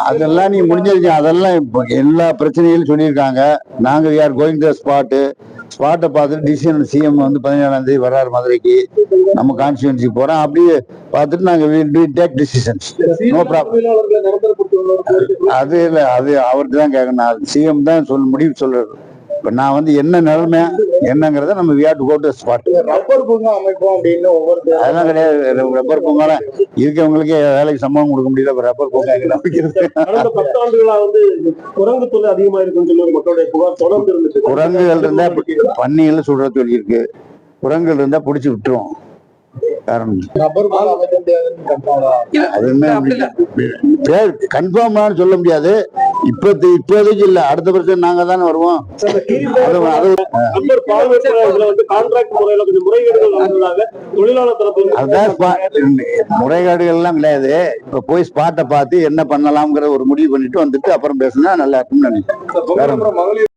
அதெல்லாம் நீ முடிஞ்சிருச்சு. அதெல்லாம் எல்லா பிரச்சனைகளும் சொல்லியிருக்காங்க. நாங்க we are going to ஸ்பாட்டை பார்த்துட்டு டிசிஷன் சிஎம் வந்து 17ஆம் தேதி வர்றாரு மதுரைக்கு. நம்ம கான்ஸ்டியூன்சி போறோம். அப்படியே பார்த்துட்டு நாங்க டேக் டிசிஷன்ஸ். No problem. அது இல்லை, அது அவர்கிட்ட தான் கேட்கணும். சிஎம் தான் முடிவு சொல்றாரு. இப்ப நான் வந்து என்ன நிலைமை என்னங்கிறத நம்ம we have to go to spot. Rubber பூங்கா அமைப்போம் அப்படின்னு அதெல்லாம் கிடையாது. ரப்பர் பூங்கால இருக்கவங்களுக்கே வேலைக்கு சம்பளம் கொடுக்க முடியல. ரப்பர் பூங்கா அமைக்கிறது. கடந்த 10 ஆண்டுகளா வந்து குரங்கு தொல்லை அதிகமா இருக்குன்னு சொல்லி மக்களுடைய புகார் தொடர்ந்து இருந்துச்சு. குரங்குகள் இருந்தா பன்னிகள் சுடுற தொழில் இருக்கு. குரங்குகள் இருந்தா பிடிச்சி விட்டுரும். காரணம் கன்ஃபார்ம் சொல்ல முடியாது. இப்போதைக்கு இல்ல, அடுத்த வருஷம் நாங்க தானே வருவோம். முறைகேடுகள் எல்லாம் கிடையாது. இப்ப போய் ஸ்பாட்டை பார்த்து என்ன பண்ணலாம்ங்கிற ஒரு முடிவு பண்ணிட்டு வந்துட்டு அப்புறம் பேசினா நல்லா இருக்கும்னு நினைக்கிறேன்.